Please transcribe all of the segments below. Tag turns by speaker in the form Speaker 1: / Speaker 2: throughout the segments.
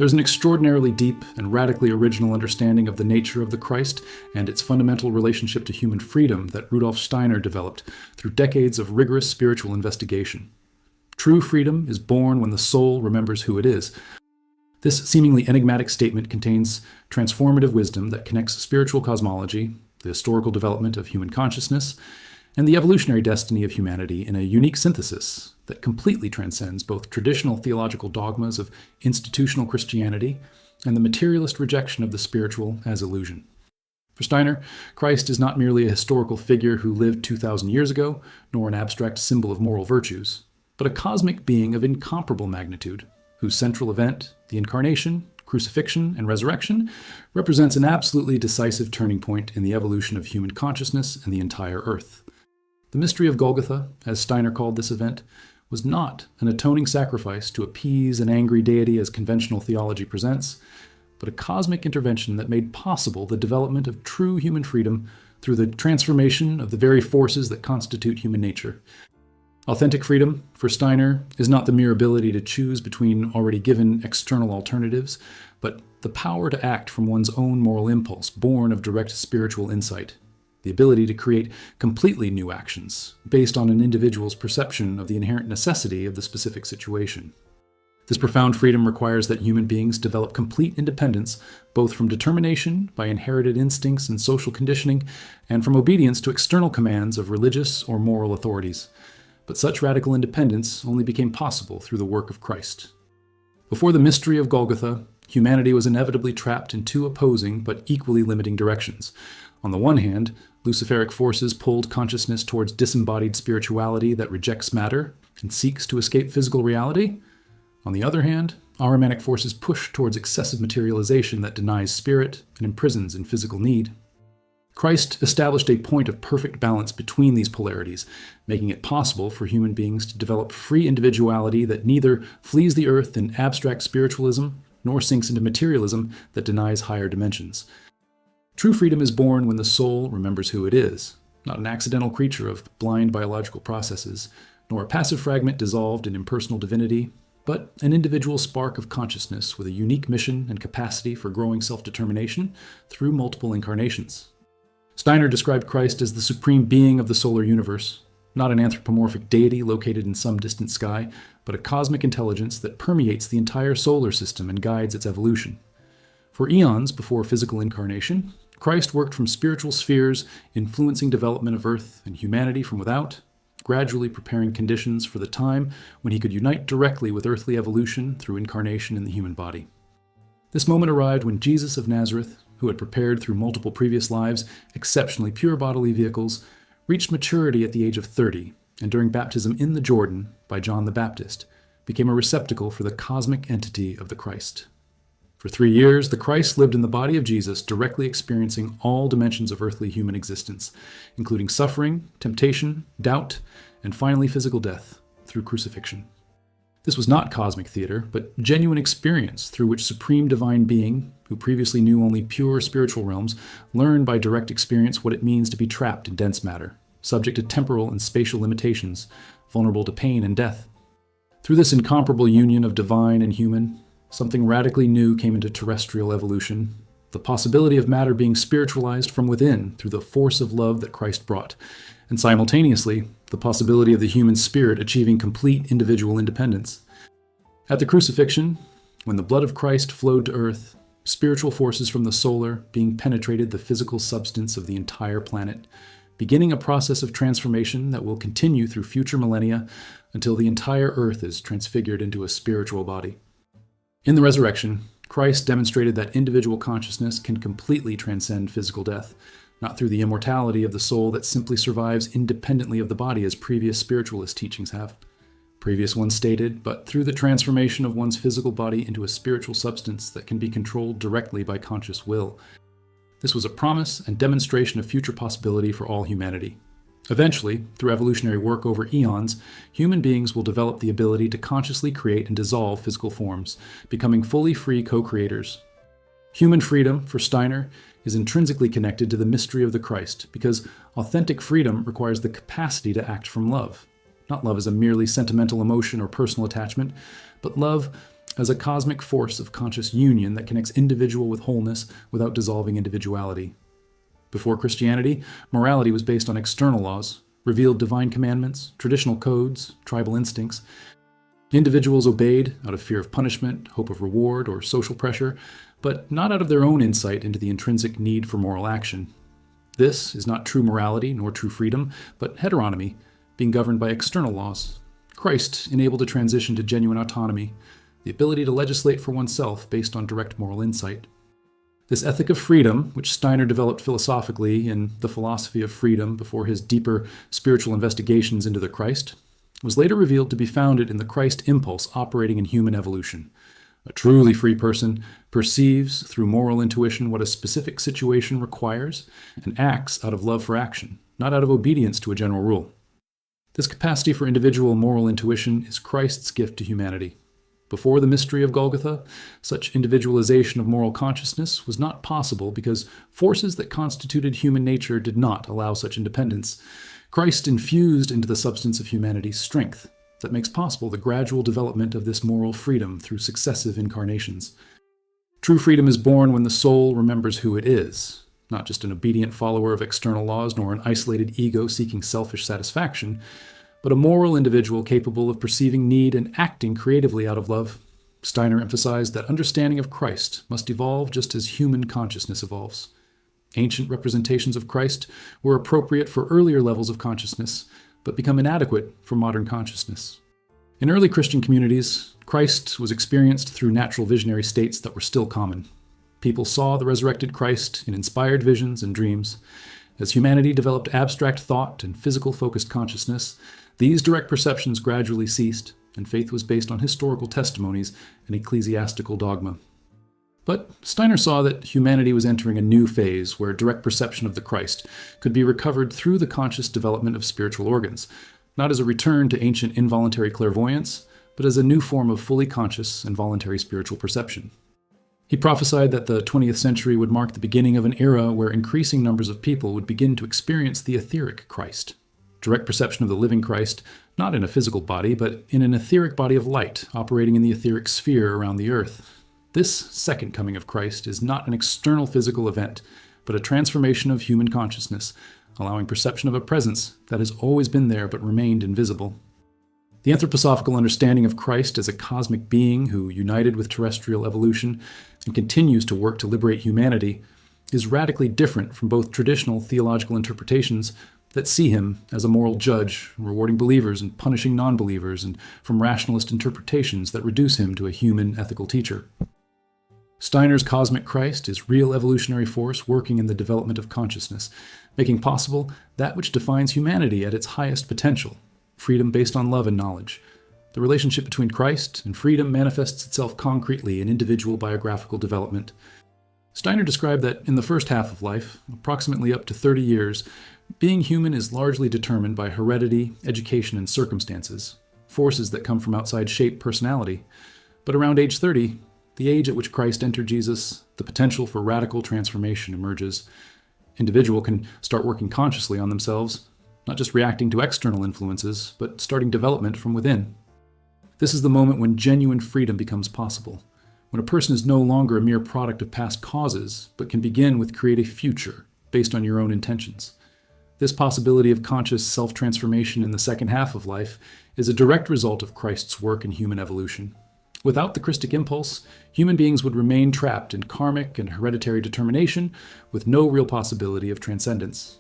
Speaker 1: There's an extraordinarily deep and radically original understanding of the nature of the Christ and its fundamental relationship to human freedom that Rudolf Steiner developed through decades of rigorous spiritual investigation. True freedom is born when the soul remembers who it is. This seemingly enigmatic statement contains transformative wisdom that connects spiritual cosmology, the historical development of human consciousness, and the evolutionary destiny of humanity in a unique synthesis that completely transcends both traditional theological dogmas of institutional Christianity and the materialist rejection of the spiritual as illusion. For Steiner, Christ is not merely a historical figure who lived 2,000 years ago, nor an abstract symbol of moral virtues, but a cosmic being of incomparable magnitude, whose central event, the incarnation, crucifixion, and resurrection, represents an absolutely decisive turning point in the evolution of human consciousness and the entire earth. The mystery of Golgotha, as Steiner called this event, was not an atoning sacrifice to appease an angry deity as conventional theology presents, but a cosmic intervention that made possible the development of true human freedom through the transformation of the very forces that constitute human nature. Authentic freedom, for Steiner, is not the mere ability to choose between already given external alternatives, but the power to act from one's own moral impulse, born of direct spiritual insight. The ability to create completely new actions, based on an individual's perception of the inherent necessity of the specific situation. This profound freedom requires that human beings develop complete independence, both from determination by inherited instincts and social conditioning, and from obedience to external commands of religious or moral authorities. But such radical independence only became possible through the work of Christ. Before the mystery of Golgotha, humanity was inevitably trapped in two opposing but equally limiting directions. On the one hand, Luciferic forces pulled consciousness towards disembodied spirituality that rejects matter and seeks to escape physical reality. On the other hand, Ahrimanic forces push towards excessive materialization that denies spirit and imprisons in physical need. Christ established a point of perfect balance between these polarities, making it possible for human beings to develop free individuality that neither flees the earth in abstract spiritualism nor sinks into materialism that denies higher dimensions. True freedom is born when the soul remembers who it is, not an accidental creature of blind biological processes, nor a passive fragment dissolved in impersonal divinity, but an individual spark of consciousness with a unique mission and capacity for growing self-determination through multiple incarnations. Steiner described Christ as the supreme being of the solar universe, not an anthropomorphic deity located in some distant sky, but a cosmic intelligence that permeates the entire solar system and guides its evolution. For eons before physical incarnation, Christ worked from spiritual spheres, influencing development of Earth and humanity from without, gradually preparing conditions for the time when he could unite directly with earthly evolution through incarnation in the human body. This moment arrived when Jesus of Nazareth, who had prepared through multiple previous lives exceptionally pure bodily vehicles, reached maturity at the age of 30, and during baptism in the Jordan by John the Baptist, became a receptacle for the cosmic entity of the Christ. For 3 years, the Christ lived in the body of Jesus, directly experiencing all dimensions of earthly human existence, including suffering, temptation, doubt, and finally physical death through crucifixion. This was not cosmic theater, but genuine experience through which Supreme Divine Being, who previously knew only pure spiritual realms, learned by direct experience what it means to be trapped in dense matter, subject to temporal and spatial limitations, vulnerable to pain and death. Through this incomparable union of divine and human, something radically new came into terrestrial evolution, the possibility of matter being spiritualized from within through the force of love that Christ brought, and simultaneously, the possibility of the human spirit achieving complete individual independence. At the crucifixion, when the blood of Christ flowed to earth, spiritual forces from the solar being penetrated the physical substance of the entire planet, beginning a process of transformation that will continue through future millennia until the entire earth is transfigured into a spiritual body. In the resurrection, Christ demonstrated that individual consciousness can completely transcend physical death, not through the immortality of the soul that simply survives independently of the body as previous spiritualist teachings have. Previous ones stated, but through the transformation of one's physical body into a spiritual substance that can be controlled directly by conscious will. This was a promise and demonstration of future possibility for all humanity. Eventually, through evolutionary work over eons, human beings will develop the ability to consciously create and dissolve physical forms, becoming fully free co-creators. Human freedom, for Steiner, is intrinsically connected to the mystery of the Christ, because authentic freedom requires the capacity to act from love. Not love as a merely sentimental emotion or personal attachment, but love as a cosmic force of conscious union that connects individual with wholeness without dissolving individuality. Before Christianity, morality was based on external laws, revealed divine commandments, traditional codes, tribal instincts. Individuals obeyed out of fear of punishment, hope of reward, or social pressure, but not out of their own insight into the intrinsic need for moral action. This is not true morality nor true freedom, but heteronomy, being governed by external laws. Christ enabled a transition to genuine autonomy, the ability to legislate for oneself based on direct moral insight. This ethic of freedom, which Steiner developed philosophically in The Philosophy of Freedom before his deeper spiritual investigations into the Christ, was later revealed to be founded in the Christ impulse operating in human evolution. A truly free person perceives through moral intuition what a specific situation requires and acts out of love for action, not out of obedience to a general rule. This capacity for individual moral intuition is Christ's gift to humanity. Before the mystery of Golgotha, such individualization of moral consciousness was not possible because forces that constituted human nature did not allow such independence. Christ infused into the substance of humanity strength that makes possible the gradual development of this moral freedom through successive incarnations. True freedom is born when the soul remembers who it is, not just an obedient follower of external laws nor an isolated ego seeking selfish satisfaction, but a moral individual capable of perceiving need and acting creatively out of love. Steiner emphasized that understanding of Christ must evolve just as human consciousness evolves. Ancient representations of Christ were appropriate for earlier levels of consciousness, but become inadequate for modern consciousness. In early Christian communities, Christ was experienced through natural visionary states that were still common. People saw the resurrected Christ in inspired visions and dreams. As humanity developed abstract thought and physical-focused consciousness, these direct perceptions gradually ceased, and faith was based on historical testimonies and ecclesiastical dogma. But Steiner saw that humanity was entering a new phase where direct perception of the Christ could be recovered through the conscious development of spiritual organs, not as a return to ancient involuntary clairvoyance, but as a new form of fully conscious and voluntary spiritual perception. He prophesied that the 20th century would mark the beginning of an era where increasing numbers of people would begin to experience the etheric Christ, direct perception of the living Christ, not in a physical body, but in an etheric body of light operating in the etheric sphere around the earth. This second coming of Christ is not an external physical event, but a transformation of human consciousness, allowing perception of a presence that has always been there but remained invisible. The anthroposophical understanding of Christ as a cosmic being who united with terrestrial evolution and continues to work to liberate humanity is radically different from both traditional theological interpretations that see him as a moral judge, rewarding believers and punishing non-believers, and from rationalist interpretations that reduce him to a human ethical teacher. Steiner's cosmic Christ is real evolutionary force working in the development of consciousness, making possible that which defines humanity at its highest potential, freedom based on love and knowledge. The relationship between Christ and freedom manifests itself concretely in individual biographical development. Steiner described that in the first half of life, approximately up to 30 years, being human is largely determined by heredity, education, and circumstances, forces that come from outside shape personality. But around age 30, the age at which Christ entered Jesus, the potential for radical transformation emerges. Individual can start working consciously on themselves, not just reacting to external influences, but starting development from within. This is the moment when genuine freedom becomes possible, when a person is no longer a mere product of past causes, but can begin with create a future based on your own intentions. This possibility of conscious self-transformation in the second half of life is a direct result of Christ's work in human evolution. Without the Christic impulse, human beings would remain trapped in karmic and hereditary determination with no real possibility of transcendence.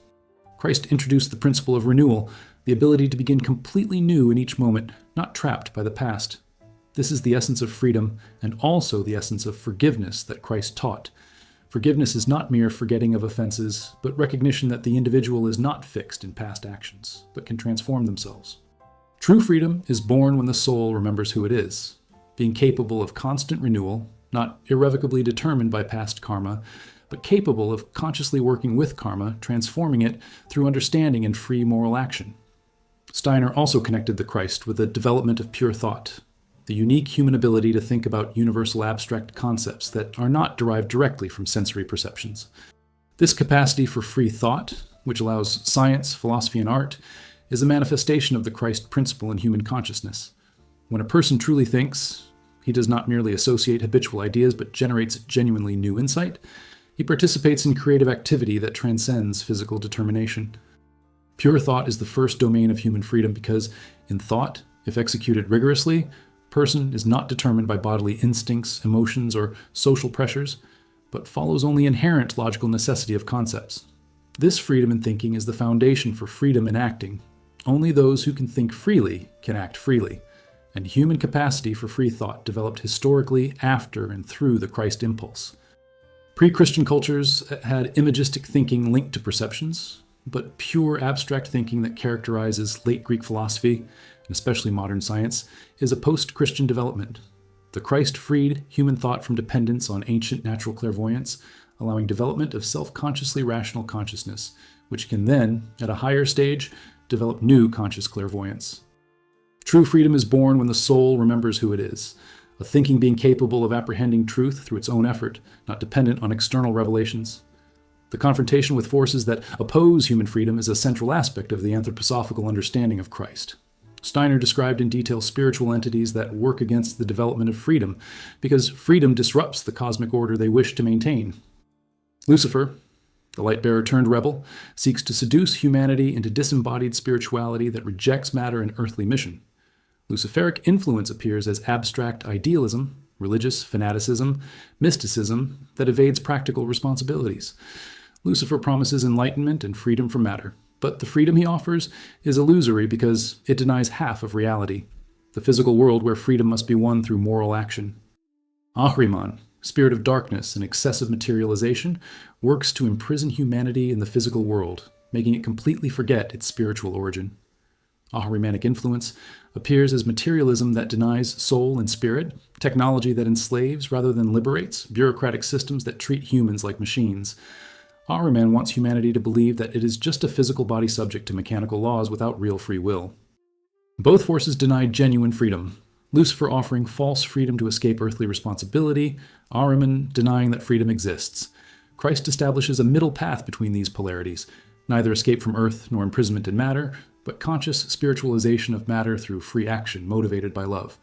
Speaker 1: Christ introduced the principle of renewal, the ability to begin completely new in each moment, not trapped by the past. This is the essence of freedom and also the essence of forgiveness that Christ taught. Forgiveness is not mere forgetting of offenses, but recognition that the individual is not fixed in past actions, but can transform themselves. True freedom is born when the soul remembers who it is, being capable of constant renewal, not irrevocably determined by past karma, but capable of consciously working with karma, transforming it through understanding and free moral action. Steiner also connected the Christ with the development of pure thought, the unique human ability to think about universal abstract concepts that are not derived directly from sensory perceptions. This capacity for free thought, which allows science, philosophy, and art, is a manifestation of the Christ principle in human consciousness. When a person truly thinks, He does not merely associate habitual ideas, but generates genuinely new insight. He participates in creative activity that transcends physical determination. Pure thought is the first domain of human freedom because, in thought, if executed rigorously, a person is not determined by bodily instincts, emotions, or social pressures, but follows only inherent logical necessity of concepts. This freedom in thinking is the foundation for freedom in acting. Only those who can think freely can act freely, and human capacity for free thought developed historically after and through the Christ impulse. Pre-Christian cultures had imagistic thinking linked to perceptions, but pure abstract thinking that characterizes late Greek philosophy, and especially modern science, is a post-Christian development. The Christ freed human thought from dependence on ancient natural clairvoyance, allowing development of self-consciously rational consciousness, which can then, at a higher stage, develop new conscious clairvoyance. True freedom is born when the soul remembers who it is, a thinking being capable of apprehending truth through its own effort, not dependent on external revelations. The confrontation with forces that oppose human freedom is a central aspect of the anthroposophical understanding of Christ. Steiner described in detail spiritual entities that work against the development of freedom, because freedom disrupts the cosmic order they wish to maintain. Lucifer, the light-bearer turned rebel, seeks to seduce humanity into disembodied spirituality that rejects matter and earthly mission. Luciferic influence appears as abstract idealism, religious fanaticism, mysticism that evades practical responsibilities. Lucifer promises enlightenment and freedom from matter, but the freedom he offers is illusory because it denies half of reality, the physical world where freedom must be won through moral action. Ahriman, spirit of darkness and excessive materialization, works to imprison humanity in the physical world, making it completely forget its spiritual origin. Ahrimanic influence appears as materialism that denies soul and spirit, technology that enslaves rather than liberates, bureaucratic systems that treat humans like machines. Ahriman wants humanity to believe that it is just a physical body subject to mechanical laws without real free will. Both forces deny genuine freedom, Lucifer offering false freedom to escape earthly responsibility, Ahriman denying that freedom exists. Christ establishes a middle path between these polarities, neither escape from earth nor imprisonment in matter, but conscious spiritualization of matter through free action motivated by love.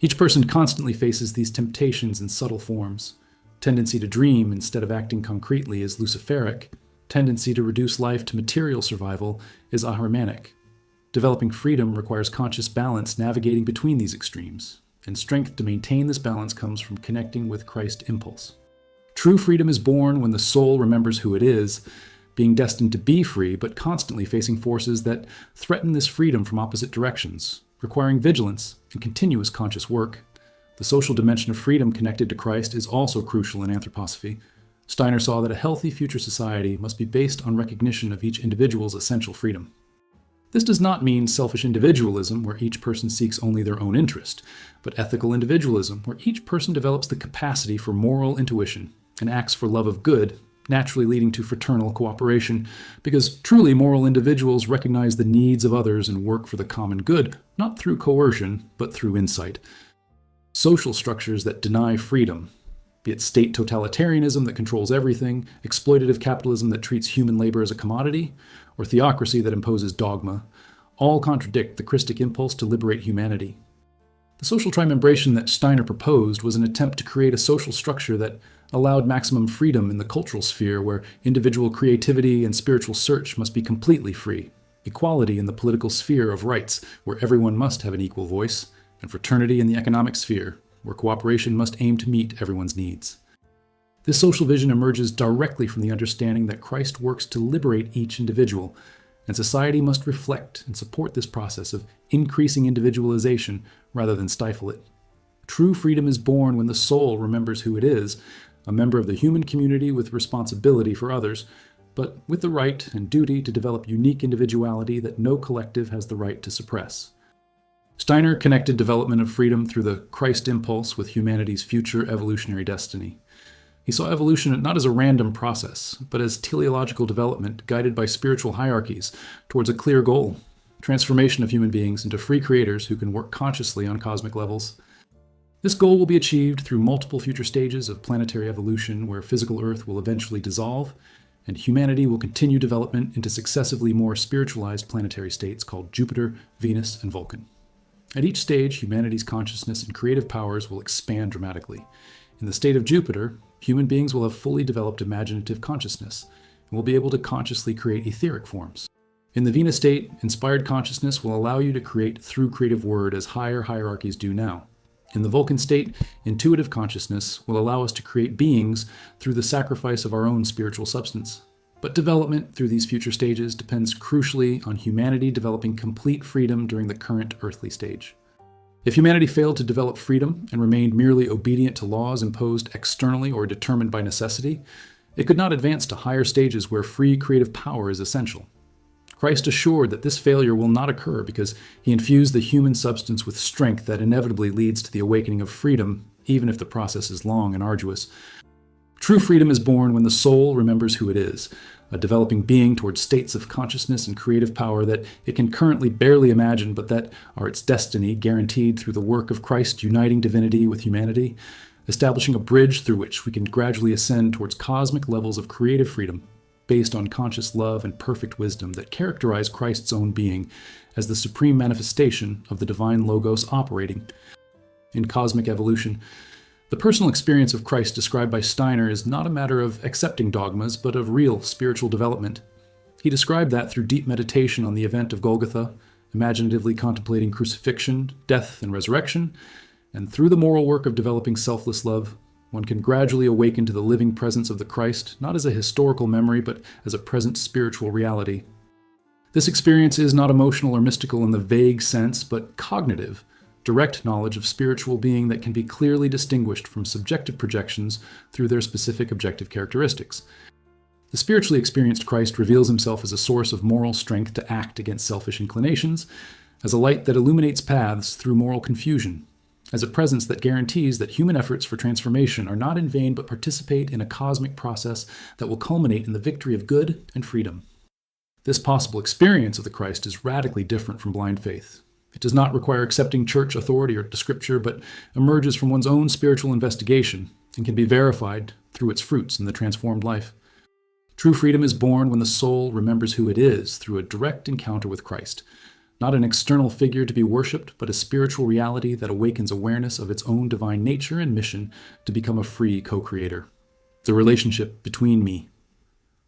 Speaker 1: Each person constantly faces these temptations in subtle forms. Tendency to dream instead of acting concretely is Luciferic. Tendency to reduce life to material survival is Ahrimanic. Developing freedom requires conscious balance navigating between these extremes, and strength to maintain this balance comes from connecting with Christ impulse. True freedom is born when the soul remembers who it is, being destined to be free, but constantly facing forces that threaten this freedom from opposite directions, requiring vigilance and continuous conscious work. The social dimension of freedom connected to Christ is also crucial in anthroposophy. Steiner saw that a healthy future society must be based on recognition of each individual's essential freedom. This does not mean selfish individualism, where each person seeks only their own interest, but ethical individualism, where each person develops the capacity for moral intuition and acts for love of good, naturally leading to fraternal cooperation, because truly moral individuals recognize the needs of others and work for the common good, not through coercion, but through insight. Social structures that deny freedom, be it state totalitarianism that controls everything, exploitative capitalism that treats human labor as a commodity, or theocracy that imposes dogma, all contradict the Christic impulse to liberate humanity. The social trimembration that Steiner proposed was an attempt to create a social structure that allowed maximum freedom in the cultural sphere where individual creativity and spiritual search must be completely free, equality in the political sphere of rights where everyone must have an equal voice, and fraternity in the economic sphere where cooperation must aim to meet everyone's needs. This social vision emerges directly from the understanding that Christ works to liberate each individual, and society must reflect and support this process of increasing individualization rather than stifle it. True freedom is born when the soul remembers who it is, a member of the human community with responsibility for others, but with the right and duty to develop unique individuality that no collective has the right to suppress. Steiner connected development of freedom through the Christ impulse with humanity's future evolutionary destiny. He saw evolution not as a random process, but as teleological development guided by spiritual hierarchies towards a clear goal: transformation of human beings into free creators who can work consciously on cosmic levels. This goal will be achieved through multiple future stages of planetary evolution where physical Earth will eventually dissolve, and humanity will continue development into successively more spiritualized planetary states called Jupiter, Venus, and Vulcan. At each stage, humanity's consciousness and creative powers will expand dramatically. In the state of Jupiter, human beings will have fully developed imaginative consciousness and will be able to consciously create etheric forms. In the Venus state, inspired consciousness will allow you to create through creative word as higher hierarchies do now. In the Vulcan state, intuitive consciousness will allow us to create beings through the sacrifice of our own spiritual substance. But development through these future stages depends crucially on humanity developing complete freedom during the current earthly stage. If humanity failed to develop freedom and remained merely obedient to laws imposed externally or determined by necessity, it could not advance to higher stages where free creative power is essential. Christ assured that this failure will not occur because he infused the human substance with strength that inevitably leads to the awakening of freedom, even if the process is long and arduous. True freedom is born when the soul remembers who it is, a developing being towards states of consciousness and creative power that it can currently barely imagine, but that are its destiny, guaranteed through the work of Christ uniting divinity with humanity, establishing a bridge through which we can gradually ascend towards cosmic levels of creative freedom, based on conscious love and perfect wisdom that characterize Christ's own being as the supreme manifestation of the divine Logos operating. In cosmic evolution, the personal experience of Christ described by Steiner is not a matter of accepting dogmas, but of real spiritual development. He described that through deep meditation on the event of Golgotha, imaginatively contemplating crucifixion, death, and resurrection, and through the moral work of developing selfless love, one can gradually awaken to the living presence of the Christ, not as a historical memory, but as a present spiritual reality. This experience is not emotional or mystical in the vague sense, but cognitive, direct knowledge of spiritual being that can be clearly distinguished from subjective projections through their specific objective characteristics. The spiritually experienced Christ reveals himself as a source of moral strength to act against selfish inclinations, as a light that illuminates paths through moral confusion, as a presence that guarantees that human efforts for transformation are not in vain but participate in a cosmic process that will culminate in the victory of good and freedom. This possible experience of the Christ is radically different from blind faith. It does not require accepting church authority or scripture, but emerges from one's own spiritual investigation and can be verified through its fruits in the transformed life. True freedom is born when the soul remembers who it is through a direct encounter with Christ, not an external figure to be worshipped, but a spiritual reality that awakens awareness of its own divine nature and mission to become a free co-creator. The relationship between me.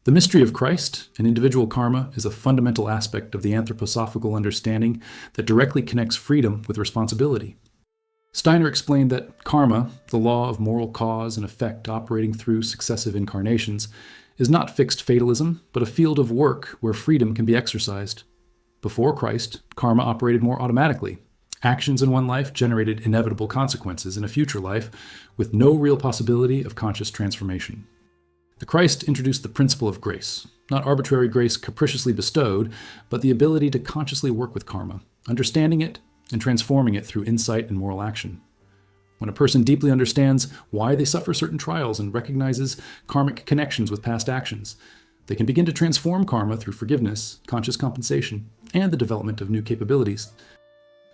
Speaker 1: The mystery of Christ and individual karma is a fundamental aspect of the anthroposophical understanding that directly connects freedom with responsibility. Steiner explained that karma, the law of moral cause and effect operating through successive incarnations, is not fixed fatalism, but a field of work where freedom can be exercised. Before Christ, karma operated more automatically. Actions in one life generated inevitable consequences in a future life, with no real possibility of conscious transformation. The Christ introduced the principle of grace, not arbitrary grace capriciously bestowed, but the ability to consciously work with karma, understanding it and transforming it through insight and moral action. When a person deeply understands why they suffer certain trials and recognizes karmic connections with past actions, they can begin to transform karma through forgiveness, conscious compensation, and the development of new capabilities.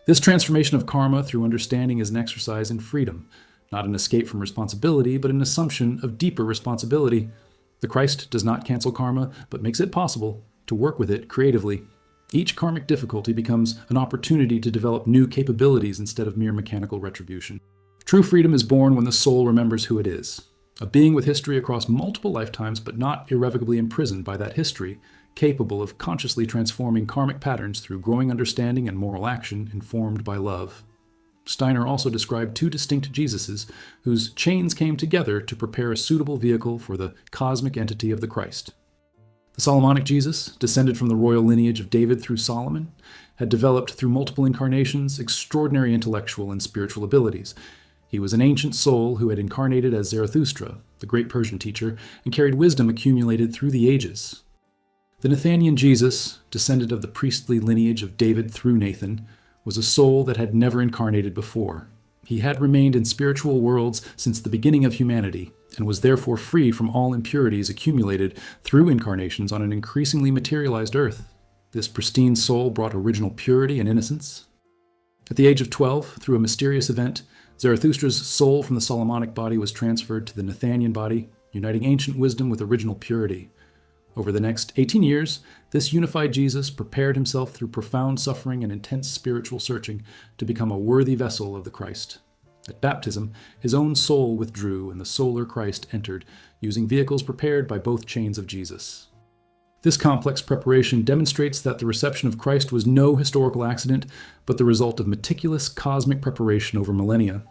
Speaker 1: This transformation of karma through understanding is an exercise in freedom, not an escape from responsibility, but an assumption of deeper responsibility. The Christ does not cancel karma, but makes it possible to work with it creatively. Each karmic difficulty becomes an opportunity to develop new capabilities instead of mere mechanical retribution. True freedom is born when the soul remembers who it is, a being with history across multiple lifetimes, but not irrevocably imprisoned by that history, capable of consciously transforming karmic patterns through growing understanding and moral action informed by love. Steiner also described two distinct Jesuses whose chains came together to prepare a suitable vehicle for the cosmic entity of the Christ. The Solomonic Jesus, descended from the royal lineage of David through Solomon, had developed through multiple incarnations extraordinary intellectual and spiritual abilities. He was an ancient soul who had incarnated as Zarathustra, the great Persian teacher, and carried wisdom accumulated through the ages. The Nathanian Jesus, descendant of the priestly lineage of David through Nathan, was a soul that had never incarnated before. He had remained in spiritual worlds since the beginning of humanity, and was therefore free from all impurities accumulated through incarnations on an increasingly materialized earth. This pristine soul brought original purity and innocence. At the age of 12, through a mysterious event, Zarathustra's soul from the Solomonic body was transferred to the Nathanian body, uniting ancient wisdom with original purity. Over the next 18 years, this unified Jesus prepared himself through profound suffering and intense spiritual searching to become a worthy vessel of the Christ. At baptism, his own soul withdrew and the solar Christ entered, using vehicles prepared by both chains of Jesus. This complex preparation demonstrates that the reception of Christ was no historical accident, but the result of meticulous cosmic preparation over millennia.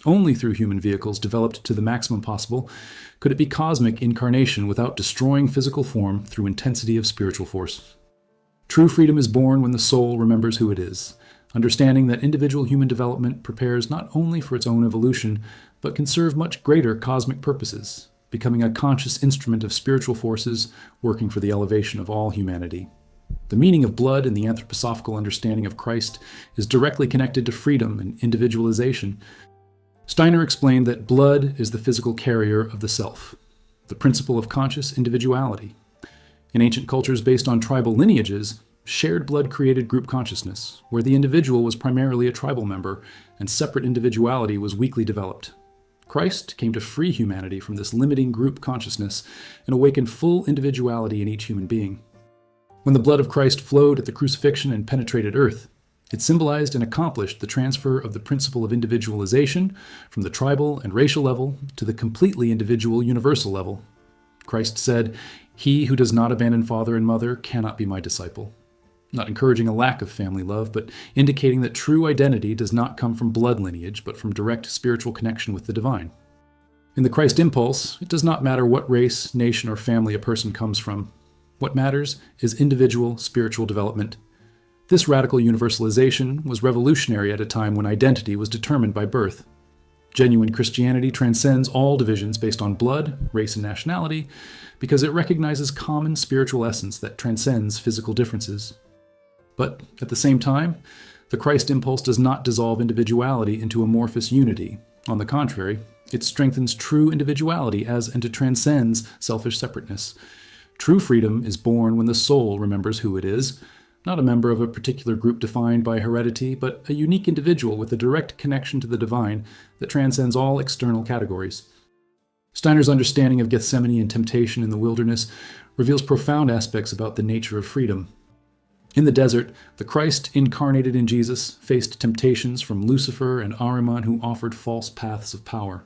Speaker 1: Only through human vehicles developed to the maximum possible could it be cosmic incarnation without destroying physical form through intensity of spiritual force. True freedom is born when the soul remembers who it is, understanding that individual human development prepares not only for its own evolution, but can serve much greater cosmic purposes, becoming a conscious instrument of spiritual forces working for the elevation of all humanity. The meaning of blood in the anthroposophical understanding of Christ is directly connected to freedom and individualization. Steiner explained that blood is the physical carrier of the self, the principle of conscious individuality. In ancient cultures based on tribal lineages, shared blood created group consciousness, where the individual was primarily a tribal member and separate individuality was weakly developed. Christ came to free humanity from this limiting group consciousness and awaken full individuality in each human being. When the blood of Christ flowed at the crucifixion and penetrated earth, it symbolized and accomplished the transfer of the principle of individualization from the tribal and racial level to the completely individual universal level. Christ said, "He who does not abandon father and mother cannot be my disciple," not encouraging a lack of family love, but indicating that true identity does not come from blood lineage, but from direct spiritual connection with the divine. In the Christ impulse, it does not matter what race, nation, or family a person comes from. What matters is individual spiritual development. This radical universalization was revolutionary at a time when identity was determined by birth. Genuine Christianity transcends all divisions based on blood, race, and nationality because it recognizes common spiritual essence that transcends physical differences. But at the same time, the Christ impulse does not dissolve individuality into amorphous unity. On the contrary, it strengthens true individuality and it transcends selfish separateness. True freedom is born when the soul remembers who it is, not a member of a particular group defined by heredity, but a unique individual with a direct connection to the divine that transcends all external categories. Steiner's understanding of Gethsemane and temptation in the wilderness reveals profound aspects about the nature of freedom. In the desert, the Christ incarnated in Jesus faced temptations from Lucifer and Ahriman who offered false paths of power.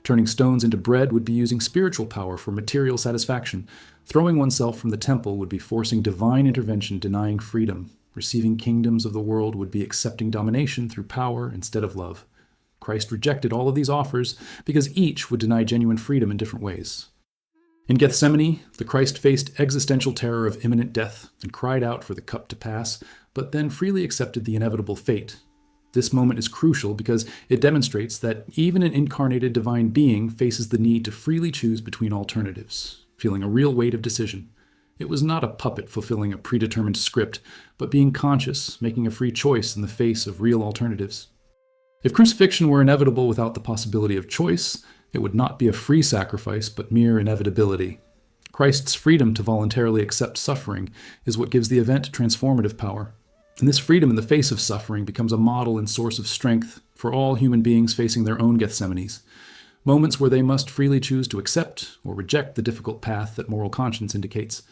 Speaker 1: Turning stones into bread would be using spiritual power for material satisfaction. Throwing oneself from the temple would be forcing divine intervention, denying freedom. Receiving kingdoms of the world would be accepting domination through power instead of love. Christ rejected all of these offers because each would deny genuine freedom in different ways. In Gethsemane, the Christ faced existential terror of imminent death and cried out for the cup to pass, but then freely accepted the inevitable fate. This moment is crucial because it demonstrates that even an incarnated divine being faces the need to freely choose between alternatives, feeling a real weight of decision. It was not a puppet fulfilling a predetermined script, but being conscious, making a free choice in the face of real alternatives. If crucifixion were inevitable without the possibility of choice, it would not be a free sacrifice, but mere inevitability. Christ's freedom to voluntarily accept suffering is what gives the event transformative power. And this freedom in the face of suffering becomes a model and source of strength for all human beings facing their own Gethsemanes, moments where they must freely choose to accept or reject the difficult path that moral conscience indicates.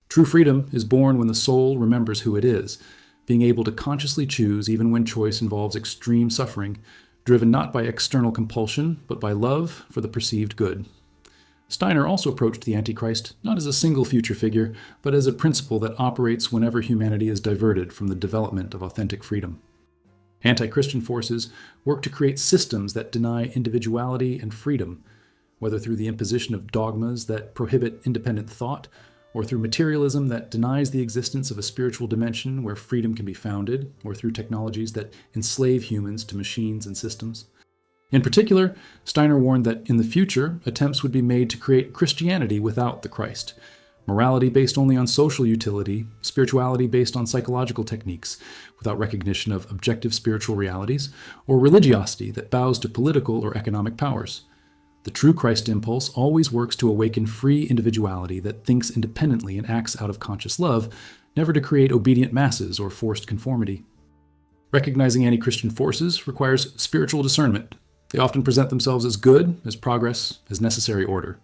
Speaker 1: True freedom is born when the soul remembers who it is, being able to consciously choose even when choice involves extreme suffering, driven not by external compulsion, but by love for the perceived good. Steiner also approached the Antichrist not as a single future figure, but as a principle that operates whenever humanity is diverted from the development of authentic freedom. Anti-Christian forces work to create systems that deny individuality and freedom, whether through the imposition of dogmas that prohibit independent thought, or through materialism that denies the existence of a spiritual dimension where freedom can be founded, or through technologies that enslave humans to machines and systems. In particular, Steiner warned that in the future, attempts would be made to create Christianity without the Christ, morality based only on social utility, spirituality based on psychological techniques, without recognition of objective spiritual realities, or religiosity that bows to political or economic powers. The true Christ impulse always works to awaken free individuality that thinks independently and acts out of conscious love, never to create obedient masses or forced conformity. Recognizing anti-Christian forces requires spiritual discernment. They often present themselves as good, as progress, as necessary order.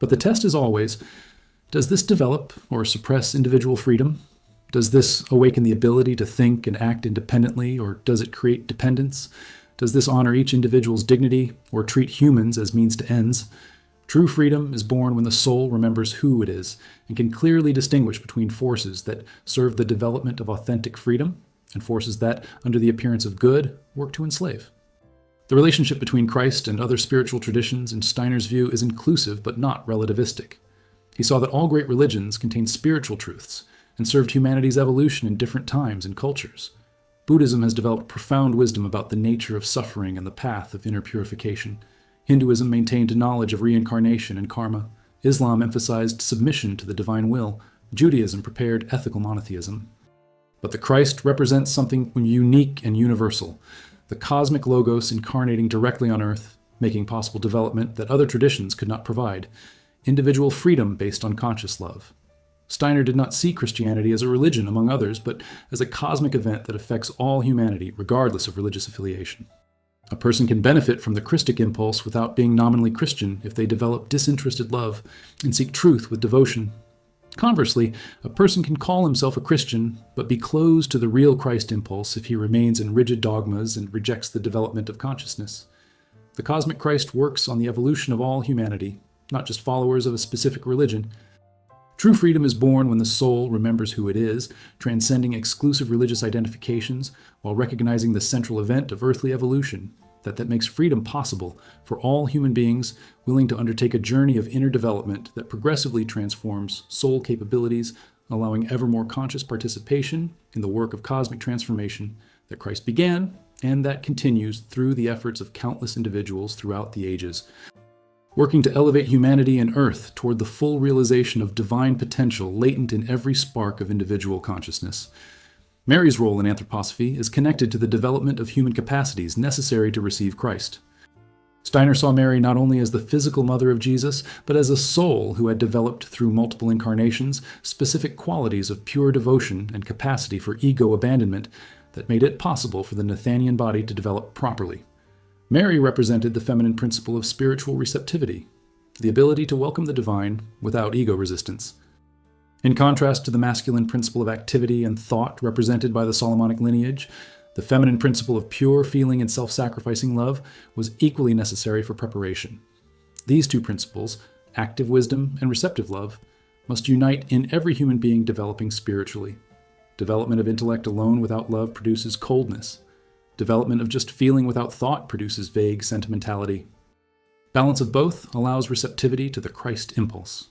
Speaker 1: But the test is always, Does this develop or suppress individual freedom? Does this awaken the ability to think and act independently, or does it create dependence? Does this honor each individual's dignity, or treat humans as means to ends? True freedom is born when the soul remembers who it is and can clearly distinguish between forces that serve the development of authentic freedom and forces that, under the appearance of good, work to enslave. The relationship between Christ and other spiritual traditions, in Steiner's view, is inclusive but not relativistic. He saw that all great religions contain spiritual truths and served humanity's evolution in different times and cultures. Buddhism has developed profound wisdom about the nature of suffering and the path of inner purification. Hinduism maintained knowledge of reincarnation and karma. Islam emphasized submission to the divine will. Judaism prepared ethical monotheism. But the Christ represents something unique and universal, the cosmic logos incarnating directly on earth, making possible development that other traditions could not provide, individual freedom based on conscious love. Steiner did not see Christianity as a religion, among others, but as a cosmic event that affects all humanity, regardless of religious affiliation. A person can benefit from the Christic impulse without being nominally Christian if they develop disinterested love and seek truth with devotion. Conversely, a person can call himself a Christian, but be closed to the real Christ impulse if he remains in rigid dogmas and rejects the development of consciousness. The cosmic Christ works on the evolution of all humanity, not just followers of a specific religion. True freedom is born when the soul remembers who it is, transcending exclusive religious identifications while recognizing the central event of earthly evolution, that makes freedom possible for all human beings willing to undertake a journey of inner development that progressively transforms soul capabilities, allowing ever more conscious participation in the work of cosmic transformation that Christ began and that continues through the efforts of countless individuals throughout the ages, working to elevate humanity and Earth toward the full realization of divine potential latent in every spark of individual consciousness. Mary's role in anthroposophy is connected to the development of human capacities necessary to receive Christ. Steiner saw Mary not only as the physical mother of Jesus, but as a soul who had developed through multiple incarnations specific qualities of pure devotion and capacity for ego abandonment that made it possible for the Nathanian body to develop properly. Mary represented the feminine principle of spiritual receptivity, the ability to welcome the divine without ego resistance. In contrast to the masculine principle of activity and thought represented by the Solomonic lineage, the feminine principle of pure feeling and self-sacrificing love was equally necessary for preparation. These two principles, active wisdom and receptive love, must unite in every human being developing spiritually. Development of intellect alone without love produces coldness. Development of just feeling without thought produces vague sentimentality. Balance of both allows receptivity to the Christ impulse.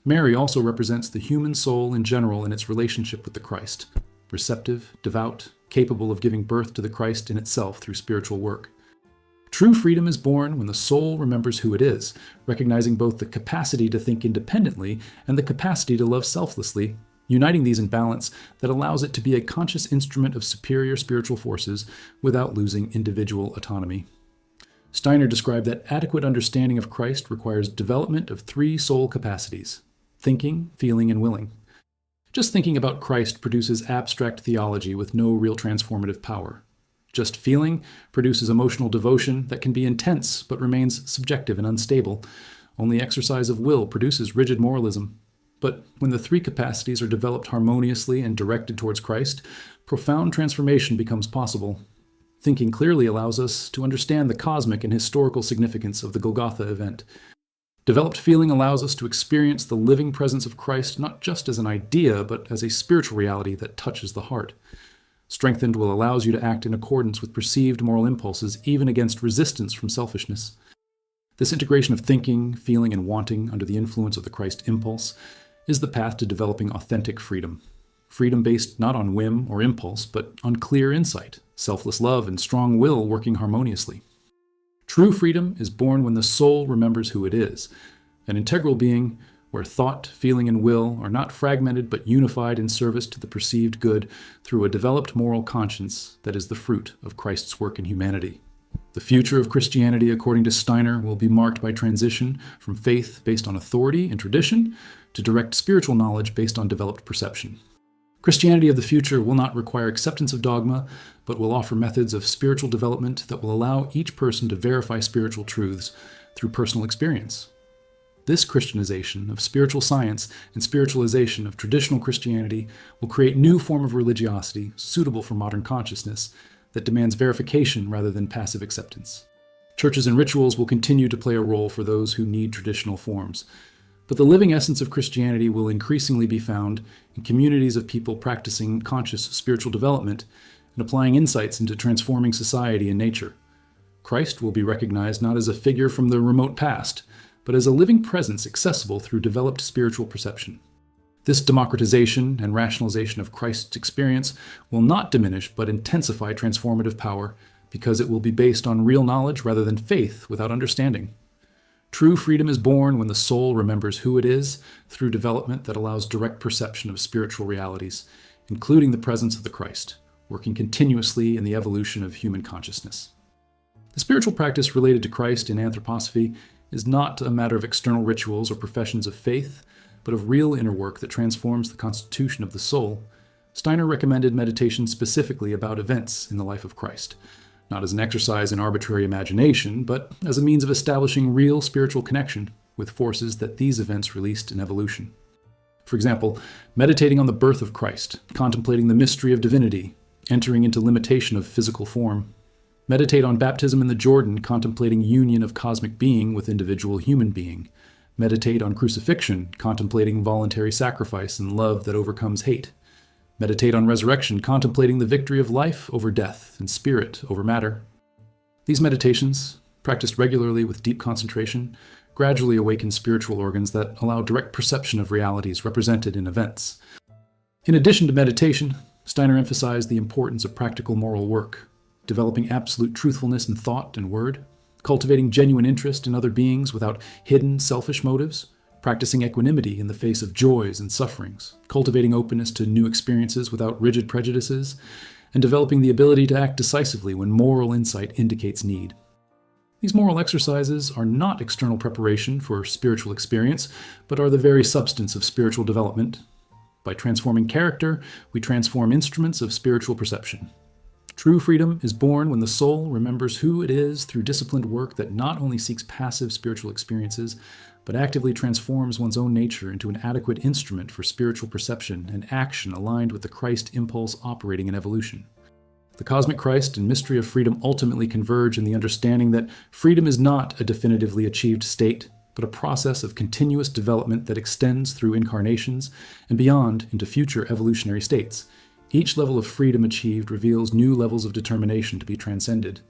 Speaker 1: Mary also represents the human soul in general in its relationship with the Christ, receptive, devout, capable of giving birth to the Christ in itself through spiritual work. True freedom is born when the soul remembers who it is, recognizing both the capacity to think independently and the capacity to love selflessly, uniting these in balance that allows it to be a conscious instrument of superior spiritual forces without losing individual autonomy. Steiner described that adequate understanding of Christ requires development of three soul capacities: thinking, feeling, and willing. Just thinking about Christ produces abstract theology with no real transformative power. Just feeling produces emotional devotion that can be intense but remains subjective and unstable. Only exercise of will produces rigid moralism. But when the three capacities are developed harmoniously and directed towards Christ, profound transformation becomes possible. Thinking clearly allows us to understand the cosmic and historical significance of the Golgotha event. Developed feeling allows us to experience the living presence of Christ not just as an idea, but as a spiritual reality that touches the heart. Strengthened will allows you to act in accordance with perceived moral impulses, even against resistance from selfishness. This integration of thinking, feeling, and wanting under the influence of the Christ impulse is the path to developing authentic freedom. Freedom based not on whim or impulse, but on clear insight, selfless love, and strong will working harmoniously. True freedom is born when the soul remembers who it is, an integral being where thought, feeling, and will are not fragmented but unified in service to the perceived good through a developed moral conscience that is the fruit of Christ's work in humanity. The future of Christianity, according to Steiner, will be marked by transition from faith based on authority and tradition to direct spiritual knowledge based on developed perception. Christianity of the future will not require acceptance of dogma, but will offer methods of spiritual development that will allow each person to verify spiritual truths through personal experience. This Christianization of spiritual science and spiritualization of traditional Christianity will create a new form of religiosity suitable for modern consciousness that demands verification rather than passive acceptance. Churches and rituals will continue to play a role for those who need traditional forms, but the living essence of Christianity will increasingly be found in communities of people practicing conscious spiritual development and applying insights into transforming society and nature. Christ will be recognized not as a figure from the remote past, but as a living presence accessible through developed spiritual perception. This democratization and rationalization of Christ's experience will not diminish but intensify transformative power because it will be based on real knowledge rather than faith without understanding. True freedom is born when the soul remembers who it is through development that allows direct perception of spiritual realities, including the presence of the Christ, working continuously in the evolution of human consciousness. The spiritual practice related to Christ in Anthroposophy is not a matter of external rituals or professions of faith, but of real inner work that transforms the constitution of the soul. Steiner recommended meditation specifically about events in the life of Christ, not as an exercise in arbitrary imagination, but as a means of establishing real spiritual connection with forces that these events released in evolution. For example, meditating on the birth of Christ, contemplating the mystery of divinity, entering into limitation of physical form. Meditate on baptism in the Jordan, contemplating union of cosmic being with individual human being. Meditate on crucifixion, contemplating voluntary sacrifice and love that overcomes hate. Meditate on resurrection, contemplating the victory of life over death and spirit over matter. These meditations, practiced regularly with deep concentration, gradually awaken spiritual organs that allow direct perception of realities represented in events. In addition to meditation, Steiner emphasized the importance of practical moral work, developing absolute truthfulness in thought and word, cultivating genuine interest in other beings without hidden, selfish motives, practicing equanimity in the face of joys and sufferings, cultivating openness to new experiences without rigid prejudices, and developing the ability to act decisively when moral insight indicates need. These moral exercises are not external preparation for spiritual experience, but are the very substance of spiritual development. By transforming character, we transform instruments of spiritual perception. True freedom is born when the soul remembers who it is through disciplined work that not only seeks passive spiritual experiences, but actively transforms one's own nature into an adequate instrument for spiritual perception and action aligned with the Christ impulse operating in evolution. The cosmic Christ and mystery of freedom ultimately converge in the understanding that freedom is not a definitively achieved state, but a process of continuous development that extends through incarnations and beyond into future evolutionary states. Each level of freedom achieved reveals new levels of determination to be transcended.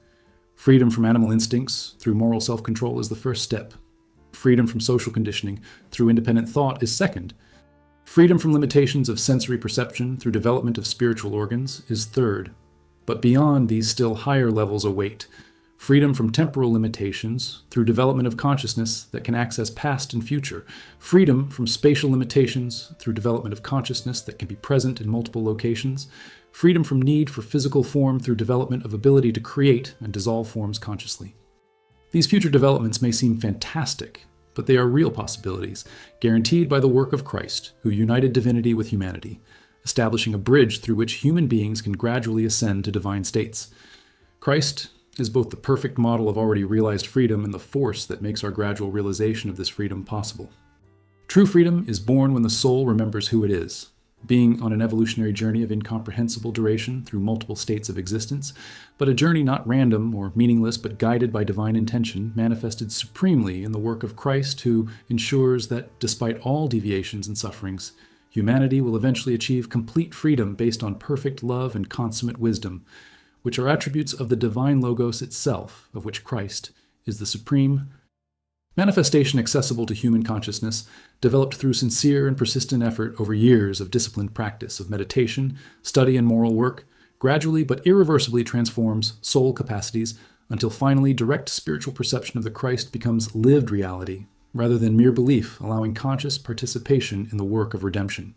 Speaker 1: Freedom from animal instincts through moral self-control is the first step. Freedom from social conditioning through independent thought is second. Freedom from limitations of sensory perception through development of spiritual organs is third. But beyond these still higher levels await freedom from temporal limitations through development of consciousness that can access past and future, freedom from spatial limitations through development of consciousness that can be present in multiple locations, freedom from need for physical form through development of ability to create and dissolve forms consciously. These future developments may seem fantastic, but they are real possibilities, guaranteed by the work of Christ, who united divinity with humanity, establishing a bridge through which human beings can gradually ascend to divine states. Christ is both the perfect model of already realized freedom and the force that makes our gradual realization of this freedom possible. True freedom is born when the soul remembers who it is, being on an evolutionary journey of incomprehensible duration through multiple states of existence, but a journey not random or meaningless but guided by divine intention, manifested supremely in the work of Christ, who ensures that, despite all deviations and sufferings, humanity will eventually achieve complete freedom based on perfect love and consummate wisdom, which are attributes of the divine Logos itself, of which Christ is the supreme manifestation accessible to human consciousness, developed through sincere and persistent effort over years of disciplined practice of meditation, study, and moral work, gradually but irreversibly transforms soul capacities until finally direct spiritual perception of the Christ becomes lived reality, rather than mere belief, allowing conscious participation in the work of redemption.